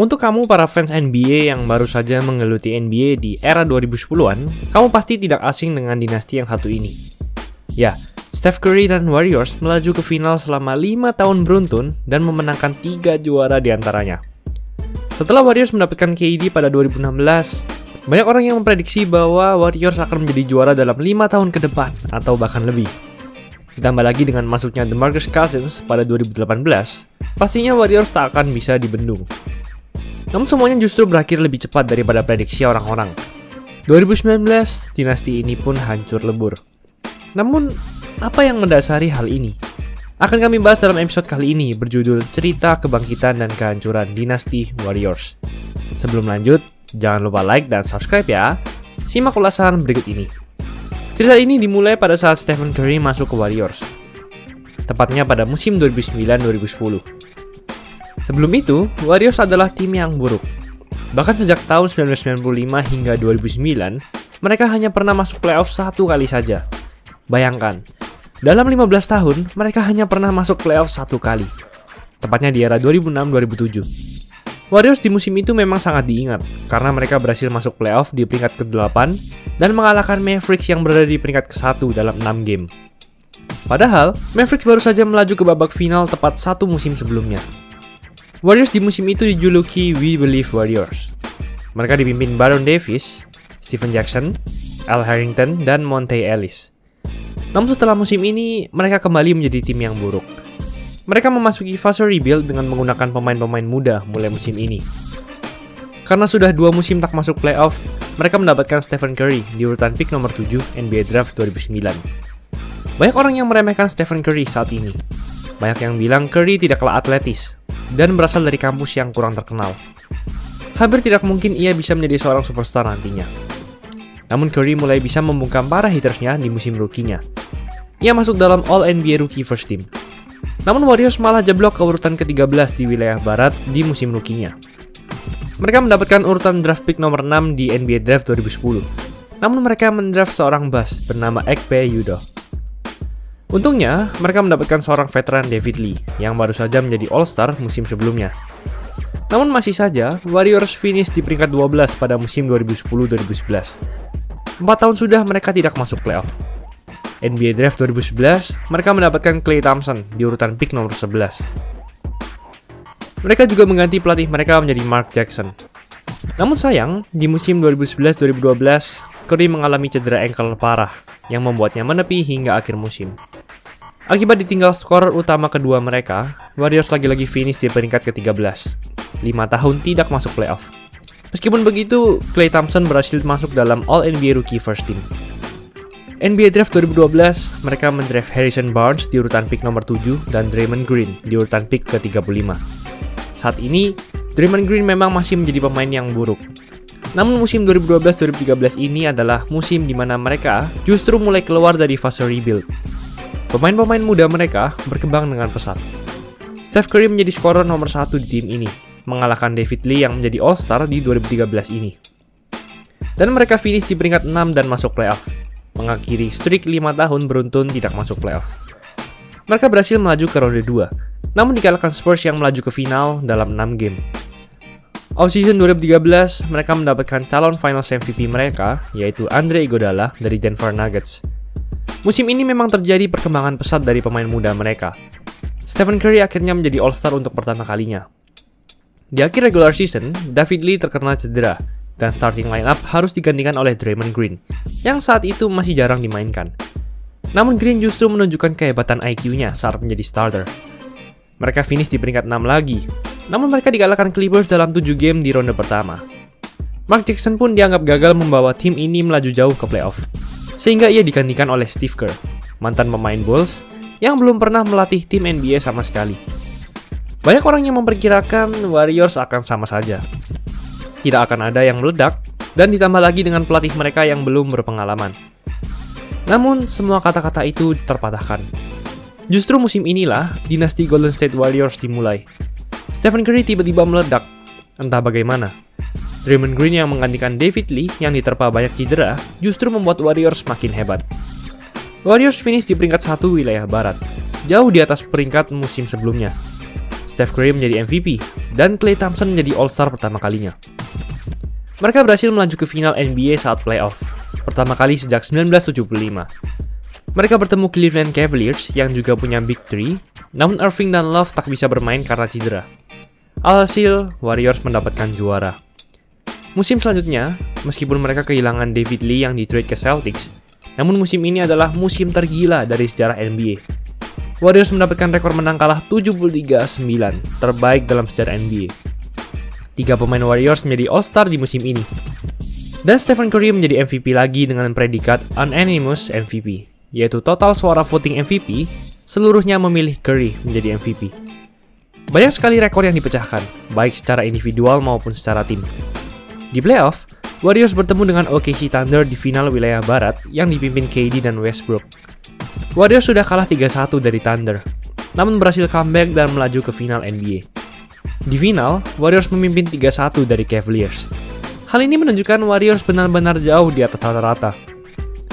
Untuk kamu para fans NBA yang baru saja menggeluti NBA di era 2010-an, kamu pasti tidak asing dengan dinasti yang satu ini. Ya, Steph Curry dan Warriors melaju ke final selama 5 tahun beruntun dan memenangkan 3 juara di antaranya. Setelah Warriors mendapatkan KD pada 2016, banyak orang yang memprediksi bahwa Warriors akan menjadi juara dalam 5 tahun ke depan atau bahkan lebih. Ditambah lagi dengan masuknya DeMarcus Cousins pada 2018, pastinya Warriors tak akan bisa dibendung. Namun semuanya justru berakhir lebih cepat daripada prediksi orang-orang. 2019, dinasti ini pun hancur lebur. Namun, apa yang mendasari hal ini? Akan kami bahas dalam episode kali ini berjudul Cerita Kebangkitan dan Kehancuran Dinasti Warriors. Sebelum lanjut, jangan lupa like dan subscribe ya. Simak ulasan berikut ini. Cerita ini dimulai pada saat Stephen Curry masuk ke Warriors. Tepatnya pada musim 2009-2010. Sebelum itu, Warriors adalah tim yang buruk. Bahkan sejak tahun 1995 hingga 2009, mereka hanya pernah masuk playoff 1 kali saja. Bayangkan, dalam 15 tahun, mereka hanya pernah masuk playoff 1 kali. Tepatnya di era 2006-2007. Warriors di musim itu memang sangat diingat, karena mereka berhasil masuk playoff di peringkat ke-8 dan mengalahkan Mavericks yang berada di peringkat ke-1 dalam 6 game. Padahal, Mavericks baru saja melaju ke babak final tepat 1 musim sebelumnya. Warriors di musim itu dijuluki We Believe Warriors. Mereka dipimpin Baron Davis, Stephen Jackson, Al Harrington, dan Monte Ellis. Namun setelah musim ini, mereka kembali menjadi tim yang buruk. Mereka memasuki fase rebuild dengan menggunakan pemain-pemain muda mulai musim ini. Karena sudah 2 musim tak masuk playoff, mereka mendapatkan Stephen Curry di urutan pick nomor 7 NBA Draft 2009. Banyak orang yang meremehkan Stephen Curry saat ini. Banyak yang bilang Curry tidak kalah atletis dan berasal dari kampus yang kurang terkenal. Hampir tidak mungkin ia bisa menjadi seorang superstar nantinya. Namun Curry mulai bisa membungkam para hatersnya di musim rookie-nya. Ia masuk dalam All-NBA Rookie First Team. Namun Warriors malah jeblok ke urutan ke-13 di wilayah barat di musim rookie-nya. Mereka mendapatkan urutan draft pick nomor 6 di NBA Draft 2010. Namun mereka mendraft seorang bust bernama Ekpe Udoh. Untungnya, mereka mendapatkan seorang veteran David Lee yang baru saja menjadi All-Star musim sebelumnya. Namun masih saja, Warriors finish di peringkat 12 pada musim 2010-2011. 4 tahun sudah mereka tidak masuk playoff. NBA Draft 2011, mereka mendapatkan Klay Thompson di urutan pick nomor 11. Mereka juga mengganti pelatih mereka menjadi Mark Jackson. Namun sayang, di musim 2011-2012, Curry mengalami cedera ankle parah yang membuatnya menepi hingga akhir musim. Akibat ditinggal skor utama kedua mereka, Warriors lagi-lagi finish di peringkat ke-13. 5 tahun tidak masuk playoff. Meskipun begitu, Klay Thompson berhasil masuk dalam All-NBA Rookie First Team. NBA Draft 2012, mereka mendraft Harrison Barnes di urutan pick nomor 7 dan Draymond Green di urutan pick ke-35. Saat ini, Draymond Green memang masih menjadi pemain yang buruk. Namun musim 2012-2013 ini adalah musim di mana mereka justru mulai keluar dari fase rebuild. Pemain-pemain muda mereka berkembang dengan pesat. Steph Curry menjadi skorer nomor 1 di tim ini, mengalahkan David Lee yang menjadi All-Star di 2013 ini. Dan mereka finish di peringkat 6 dan masuk playoff, mengakhiri streak 5 tahun beruntun tidak masuk playoff. Mereka berhasil melaju ke ronde 2, namun dikalahkan Spurs yang melaju ke final dalam 6 game. Off-season 2013, mereka mendapatkan calon Finals MVP mereka, yaitu Andre Iguodala dari Denver Nuggets. Musim ini memang terjadi perkembangan pesat dari pemain muda mereka. Stephen Curry akhirnya menjadi All-Star untuk pertama kalinya. Di akhir regular season, David Lee terkena cedera, dan starting lineup harus digantikan oleh Draymond Green, yang saat itu masih jarang dimainkan. Namun Green justru menunjukkan kehebatan IQ-nya saat menjadi starter. Mereka finish di peringkat 6 lagi, namun mereka dikalahkan Clippers dalam 7 game di ronde pertama. Mark Jackson pun dianggap gagal membawa tim ini melaju jauh ke playoff, sehingga ia digantikan oleh Steve Kerr, mantan pemain Bulls, yang belum pernah melatih tim NBA sama sekali. Banyak orang yang memperkirakan Warriors akan sama saja. Tidak akan ada yang meledak, dan ditambah lagi dengan pelatih mereka yang belum berpengalaman. Namun, semua kata-kata itu terpatahkan. Justru musim inilah, dinasti Golden State Warriors dimulai. Stephen Curry tiba-tiba meledak, entah bagaimana. Draymond Green yang menggantikan David Lee yang diterpa banyak cedera justru membuat Warriors makin hebat. Warriors finish di peringkat 1 wilayah barat, jauh di atas peringkat musim sebelumnya. Steph Curry menjadi MVP, dan Klay Thompson menjadi All-Star pertama kalinya. Mereka berhasil melaju ke final NBA saat playoff, pertama kali sejak 1975. Mereka bertemu Cleveland Cavaliers yang juga punya Big Three, namun Irving dan Love tak bisa bermain karena cedera. Alhasil, Warriors mendapatkan juara. Musim selanjutnya, meskipun mereka kehilangan David Lee yang di-trade ke Celtics, namun musim ini adalah musim tergila dari sejarah NBA. Warriors mendapatkan rekor menang kalah 73-9, terbaik dalam sejarah NBA. 3 pemain Warriors menjadi All-Star di musim ini. Dan Stephen Curry menjadi MVP lagi dengan predikat Unanimous MVP, yaitu total suara voting MVP, seluruhnya memilih Curry menjadi MVP. Banyak sekali rekor yang dipecahkan, baik secara individual maupun secara tim. Di playoff, Warriors bertemu dengan OKC Thunder di final wilayah barat yang dipimpin KD dan Westbrook. Warriors sudah kalah 3-1 dari Thunder, namun berhasil comeback dan melaju ke final NBA. Di final, Warriors memimpin 3-1 dari Cavaliers. Hal ini menunjukkan Warriors benar-benar jauh di atas rata-rata.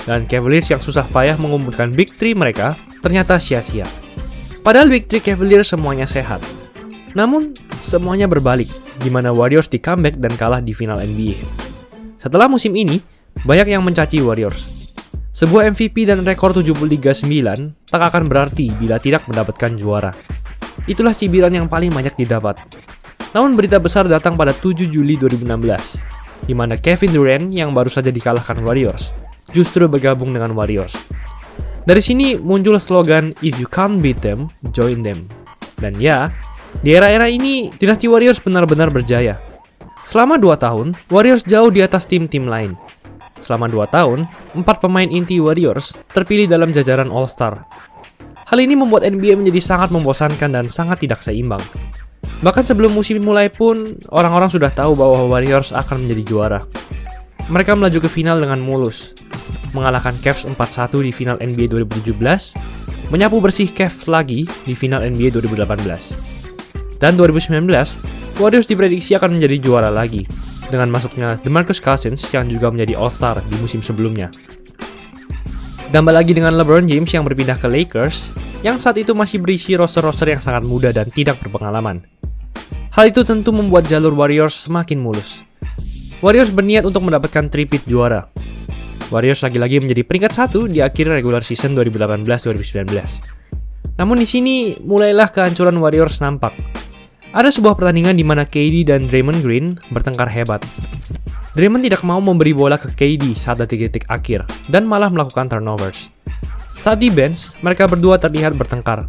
Dan Cavaliers yang susah payah mengumpulkan Big Three mereka ternyata sia-sia. Padahal Big Three Cavaliers semuanya sehat. Namun, semuanya berbalik, di mana Warriors di comeback dan kalah di final NBA. Setelah musim ini, banyak yang mencaci Warriors. Sebuah MVP dan rekor 73-9 tak akan berarti bila tidak mendapatkan juara. Itulah cibiran yang paling banyak didapat. Namun berita besar datang pada 7 Juli 2016, di mana Kevin Durant yang baru saja dikalahkan Warriors justru bergabung dengan Warriors. Dari sini muncul slogan "If you can't beat them, join them". Dan ya, di era-era ini dinasti Warriors benar-benar berjaya. Selama 2 tahun, Warriors jauh di atas tim-tim lain. Selama 2 tahun, 4 pemain inti Warriors terpilih dalam jajaran All-Star. Hal ini membuat NBA menjadi sangat membosankan dan sangat tidak seimbang. Bahkan sebelum musim mulai pun, orang-orang sudah tahu bahwa Warriors akan menjadi juara. Mereka melaju ke final dengan mulus, mengalahkan Cavs 4-1 di final NBA 2017, menyapu bersih Cavs lagi di final NBA 2018. Dan 2019, Warriors diprediksi akan menjadi juara lagi, dengan masuknya DeMarcus Cousins yang juga menjadi All-Star di musim sebelumnya. Tambah lagi dengan LeBron James yang berpindah ke Lakers, yang saat itu masih berisi roster-roster yang sangat muda dan tidak berpengalaman. Hal itu tentu membuat jalur Warriors semakin mulus. Warriors berniat untuk mendapatkan tripit juara. Warriors lagi-lagi menjadi peringkat 1 di akhir regular season 2018-2019. Namun di sini mulailah kehancuran Warriors nampak. Ada sebuah pertandingan di mana KD dan Draymond Green bertengkar hebat. Draymond tidak mau memberi bola ke KD saat detik-detik akhir dan malah melakukan turnovers. Saat di bench, mereka berdua terlihat bertengkar.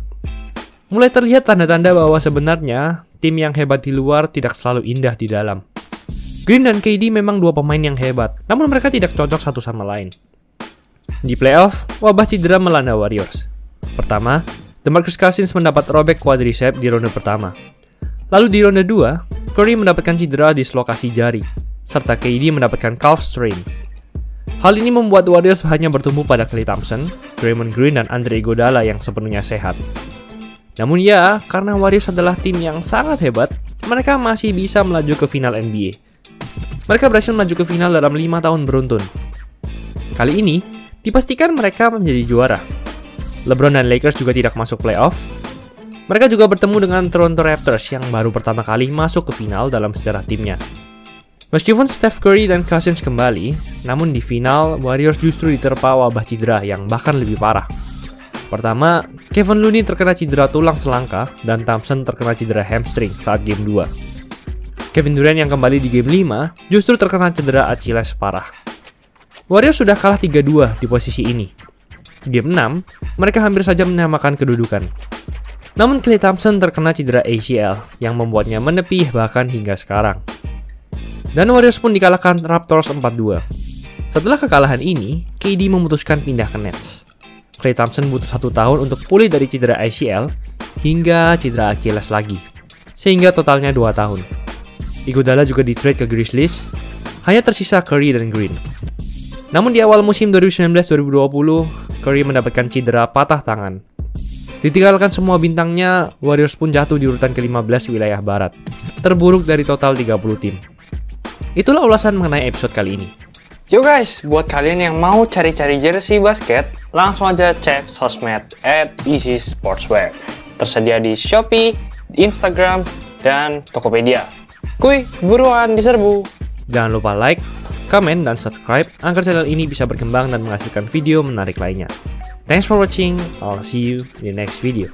Mulai terlihat tanda-tanda bahwa sebenarnya tim yang hebat di luar tidak selalu indah di dalam. Green dan KD memang 2 pemain yang hebat, namun mereka tidak cocok satu sama lain. Di playoff, wabah cedera melanda Warriors. Pertama, DeMarcus Cousins mendapat robek quadriceps di ronde pertama. Lalu di ronde 2, Curry mendapatkan cedera di dislokasi jari, serta KD mendapatkan calf strain. Hal ini membuat Warriors hanya bertumbuh pada Klay Thompson, Draymond Green, dan Andre Iguodala yang sepenuhnya sehat. Namun ya, karena Warriors adalah tim yang sangat hebat, mereka masih bisa melaju ke final NBA. Mereka berhasil melaju ke final dalam 5 tahun beruntun. Kali ini, dipastikan mereka menjadi juara. LeBron dan Lakers juga tidak masuk playoff. Mereka juga bertemu dengan Toronto Raptors yang baru pertama kali masuk ke final dalam sejarah timnya. Meskipun Steph Curry dan Cousins kembali, namun di final, Warriors justru diterpa wabah cedera yang bahkan lebih parah. Pertama, Kevin Looney terkena cedera tulang selangka dan Thompson terkena cedera hamstring saat game 2. Kevin Durant yang kembali di game 5 justru terkena cedera Achilles parah. Warriors sudah kalah 3-2 di posisi ini. Game 6, mereka hampir saja menyamakan kedudukan. Namun Klay Thompson terkena cedera ACL yang membuatnya menepi bahkan hingga sekarang. Dan Warriors pun dikalahkan Raptors 4-2. Setelah kekalahan ini, KD memutuskan pindah ke Nets. Klay Thompson butuh 1 tahun untuk pulih dari cedera ACL hingga cedera Achilles lagi, sehingga totalnya 2 tahun. Iguodala juga di-trade ke Grizzlies, hanya tersisa Curry dan Green. Namun di awal musim 2019-2020, Curry mendapatkan cedera patah tangan. Ditinggalkan semua bintangnya, Warriors pun jatuh di urutan ke-15 wilayah barat, terburuk dari total 30 tim. Itulah ulasan mengenai episode kali ini. Yo guys, buat kalian yang mau cari-cari jersey basket, langsung aja cek sosmed @easysportswear. Tersedia di Shopee, Instagram, dan Tokopedia. Kuy, buruan diserbu! Jangan lupa like, komen, dan subscribe agar channel ini bisa berkembang dan menghasilkan video menarik lainnya. Thanks for watching, I'll see you in the next video.